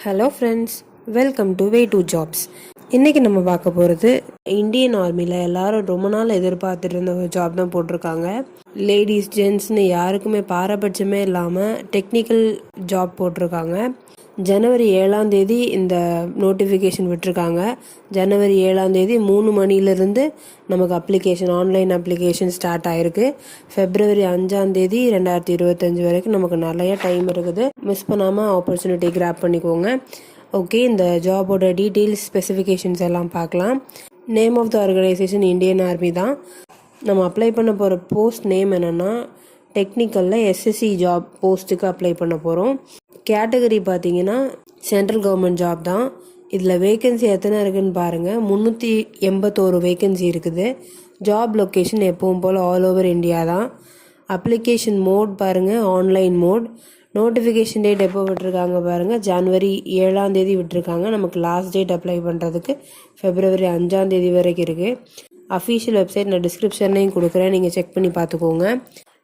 Hello friends, welcome to way to jobs. இன்றைக்கி நம்ம பார்க்க போகிறது இந்தியன் ஆர்மியில் எல்லாரும் ரொம்ப நாள் எதிர்பார்த்துட்டு இருந்த ஒரு ஜாப் தான் போட்டிருக்காங்க. லேடிஸ் ஜென்ட்ஸ்னு யாருக்குமே பாரபட்சமே இல்லாமல் டெக்னிக்கல் ஜாப் போட்டிருக்காங்க. ஜனவரி 7ஆம் தேதி இந்த நோட்டிஃபிகேஷன் விட்டுருக்காங்க. ஜனவரி 7ஆம் தேதி 3 மணிலேருந்து நமக்கு ஆன்லைன் அப்ளிகேஷன் ஸ்டார்ட் ஆகிருக்கு. ஃபெப்ரவரி 5ஆம் தேதி 2025 வரைக்கும் நமக்கு நிறைய டைம் இருக்குது. மிஸ் பண்ணாமல் ஆப்பர்ச்சுனிட்டி கிராப் பண்ணிக்கோங்க. ஓகே, இந்த ஜாபோட டீட்டெயில்ஸ் ஸ்பெசிஃபிகேஷன்ஸ் எல்லாம் பார்க்கலாம். Name of the organisation Indian army தான். நம்ம அப்ளை பண்ண போகிற போஸ்ட் நேம் என்னென்னா டெக்னிக்கலில் எஸ்எஸ்சி ஜாப் போஸ்ட்டுக்கு அப்ளை பண்ண போகிறோம். கேட்டகரி பார்த்தீங்கன்னா சென்ட்ரல் கவர்மெண்ட் ஜாப் தான். இதில் வேக்கன்சி எத்தனை இருக்குதுன்னு பாருங்கள். 381 வேக்கன்சி இருக்குது. ஜாப் லொக்கேஷன் எப்பவும் போல் ஆல் ஓவர் இந்தியா தான். அப்ளிகேஷன் மோட் பாருங்கள், ஆன்லைன் மோட். நோட்டிஃபிகேஷன் டேட் எப்போ விட்டுருக்காங்க பாருங்கள், ஜனவரி 7ஆம் தேதி விட்டுருக்காங்க. நமக்கு லாஸ்ட் டேட் அப்ளை பண்ணுறதுக்கு ஃபெப்ரவரி 5ஆம் தேதி வரைக்கும் இருக்குது. அஃபீஷியல் வெப்சைட் நான் டிஸ்கிரிப்ஷன்லையும் கொடுக்குறேன், நீங்கள் செக் பண்ணி பார்த்துக்கோங்க.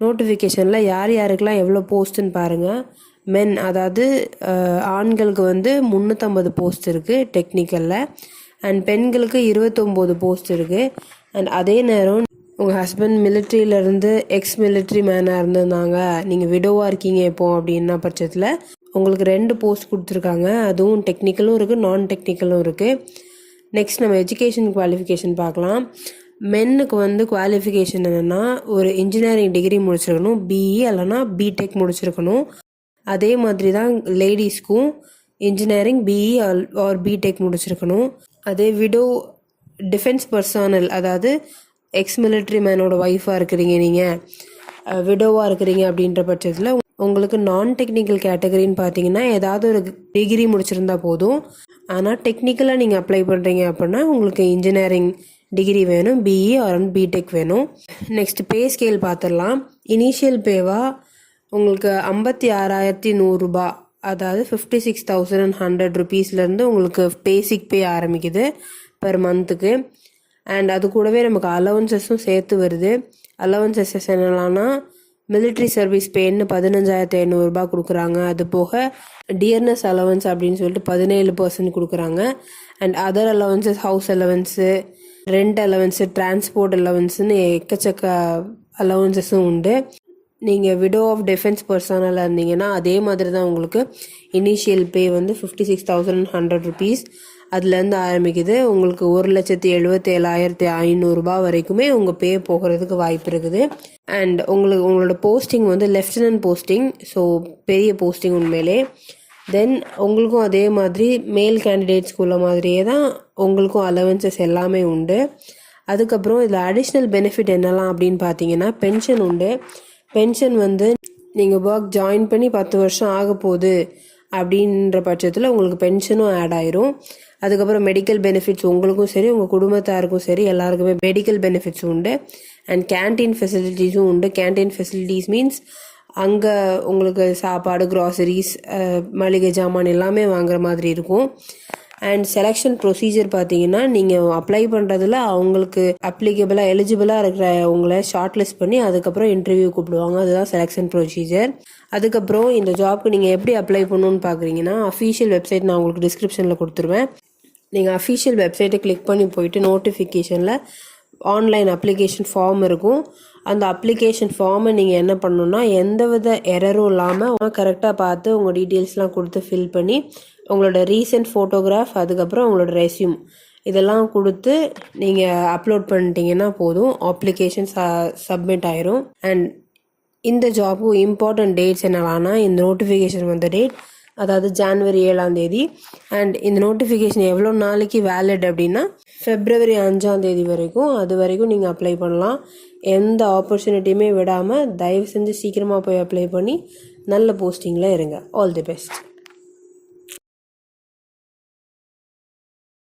நோட்டிஃபிகேஷனில் யார் யாருக்கெல்லாம் எவ்வளோ போஸ்ட்டுன்னு பாருங்கள். மென், அதாவது ஆண்களுக்கு 350 போஸ்ட் இருக்குது டெக்னிக்கலில். அண்ட் பெண்களுக்கு 29 போஸ்ட் இருக்குது. அண்ட் அதே நேரம் உங்கள் ஹஸ்பண்ட் மிலிட்ரியிலேருந்து மிலிட்ரி மேனாக இருந்திருந்தாங்க, நீங்கள் விடோவாக இருக்கீங்க இப்போ அப்படின்னா பட்சத்தில் உங்களுக்கு 2 போஸ்ட் கொடுத்துருக்காங்க. அதுவும் டெக்னிக்கலும் இருக்குது, நான் டெக்னிக்கலும் இருக்குது. நெக்ஸ்ட் நம்ம எஜுகேஷன் குவாலிஃபிகேஷன் பார்க்கலாம். மென்னுக்கு குவாலிஃபிகேஷன் என்னென்னா ஒரு இன்ஜினியரிங் டிகிரி முடிச்சிருக்கணும், பிஇ இல்லைனா பிடெக் முடிச்சிருக்கணும். அதே மாதிரி தான் லேடிஸ்க்கும் இன்ஜினியரிங் பிஇ ஆர் பிடெக் முடிச்சிருக்கணும். அதே விடோ டிஃபென்ஸ் பர்சனல், அதாவது மிலிட்ரி மேனோட ஒய்ஃபாக இருக்கிறீங்க, நீங்கள் விடோவாக இருக்கிறீங்க அப்படின்ற பட்சத்தில் உங்களுக்கு நான் டெக்னிக்கல் கேட்டகரின்னு பார்த்தீங்கன்னா ஏதாவது ஒரு டிகிரி முடிச்சிருந்தா போதும். ஆனால் டெக்னிக்கலாக நீங்கள் அப்ளை பண்ணுறீங்க அப்படின்னா உங்களுக்கு இன்ஜினியரிங் டிகிரி வேணும், பிஇ ஆர் பிடெக் வேணும். நெக்ஸ்ட் பே ஸ்கேல் பார்த்துடலாம். இனிஷியல் பேவாக உங்களுக்கு 56,100 ரூபா, அதாவது 56,100 ருபீஸ்லேருந்து உங்களுக்கு பேசிக் பே ஆரம்பிக்குது பெர் மந்த்துக்கு. அண்ட் அது கூடவே நமக்கு அலவன்சஸும் சேர்த்து வருது. அலவன்சஸஸ் என்னென்னா மிலிட்ரி சர்வீஸ் பேன்னு 15,500 ரூபா கொடுக்குறாங்க. அது போக டியர்னஸ் அலவன்ஸ் அப்படின்னு சொல்லிட்டு 17% கொடுக்குறாங்க. And other allowances, house allowance, rent allowance, transport அலவன்ஸுன்னு எக்கச்சக்க அலவன்சஸும் உண்டு. நீங்கள் விடோ ஆஃப் டிஃபென்ஸ் பர்சனலாக இருந்தீங்கன்னா அதே மாதிரி தான் உங்களுக்கு இனிஷியல் பே 56,100 ருபீஸ் அதுலேருந்து ஆரம்பிக்குது. உங்களுக்கு 1,77,500 ரூபா வரைக்குமே உங்கள் பே போகிறதுக்கு வாய்ப்பு இருக்குது. அண்ட் உங்களோட போஸ்டிங் லெஃப்டினன்ட் போஸ்டிங், ஸோ பெரிய போஸ்டிங் உண்மையிலே. தென் உங்களுக்கும் அதே மாதிரி மேல் கேண்டிடேட்ஸ்க்குள்ள மாதிரியே தான் உங்களுக்கும் அலவன்சஸ் எல்லாமே உண்டு. அதுக்கப்புறம் இதில் அடிஷ்னல் பெனிஃபிட் என்னெல்லாம் அப்படின்னு பார்த்தீங்கன்னா பென்ஷன் உண்டு. பென்ஷன் நீங்கள் ஒர்க் ஜாயின் பண்ணி 10 வருஷம் ஆக போகுது அப்படின்ற பட்சத்தில் உங்களுக்கு பென்ஷனும் ஆட் ஆயிரும். அதுக்கப்புறம் மெடிக்கல் பெனிஃபிட்ஸ் உங்களுக்கும் சரி உங்கள் குடும்பத்தாருக்கும் சரி எல்லாருக்குமே மெடிக்கல் பெனிஃபிட்ஸ் உண்டு. அண்ட் கேன்டீன் ஃபெசிலிட்டிஸும் உண்டு. கேன்டீன் ஃபெசிலிட்டிஸ் மீன்ஸ் அங்கே உங்களுக்கு சாப்பாடு, க்ராசரிஸ், மளிகை ஜாமான் எல்லாமே வாங்குற மாதிரி இருக்கும். அண்ட் செலெக்ஷன் ப்ரொசீஜர் பார்த்தீங்கன்னா நீங்கள் அப்ளை பண்ணுறதுல அவங்களுக்கு அப்ளிகபிளாக எலிஜிபிளாக இருக்கிற உங்களை ஷார்ட் லிஸ்ட் பண்ணி அதுக்கப்புறம் இன்டர்வியூ கூப்பிடுவாங்க. அதுதான் செலெக்ஷன் ப்ரொசீஜர். அதுக்கப்புறம் இந்த ஜாப்க்கு நீங்கள் எப்படி அப்ளை பண்ணணும்னு பார்க்குறீங்கன்னா அஃபீஷியல் வெப்சைட் நான் உங்களுக்கு டிஸ்கிரிப்ஷனில் கொடுத்துருவேன். நீங்கள் அஃபீஷியல் வெப்சைட்டை கிளிக் பண்ணி போயிட்டு நோட்டிஃபிகேஷனில் ஆன்லைன் அப்ளிகேஷன் ஃபார்ம் இருக்கும். அந்த அப்ளிகேஷன் ஃபார்மை நீங்கள் என்ன பண்ணணுன்னா எந்தவித எரரும் இல்லாமல் கரெக்டாக பார்த்து உங்கள் டீட்டெயில்ஸ்லாம் கொடுத்து ஃபில் பண்ணி உங்களோட ரீசெண்ட் ஃபோட்டோகிராஃப், அதுக்கப்புறம் உங்களோட ரெஸ்யூம் இதெல்லாம் கொடுத்து நீங்கள் அப்லோட் பண்ணிட்டீங்கன்னா போதும், அப்ளிகேஷன் சப்மிட் ஆயிரும். அண்ட் இந்த ஜாப்புக்கு இம்பார்ட்டன்ட் டேட்ஸ் என்னென்னா இந்த நோட்டிஃபிகேஷன் டேட், அதாவது ஜனவரி 7ஆம் தேதி. அண்ட் இந்த நோட்டிஃபிகேஷன் எவ்வளோ நாளைக்கு வேலிட் அப்படின்னா ஃபெப்ரவரி 5ஆம் தேதி வரைக்கும். அது வரைக்கும் நீங்கள் அப்ளை பண்ணலாம். எந்த ஆப்பர்ச்சுனிட்டியுமே விடாமல் தயவு செஞ்சு சீக்கிரமாக போய் அப்ளை பண்ணி நல்ல போஸ்டிங்கில் இருங்க. All the best.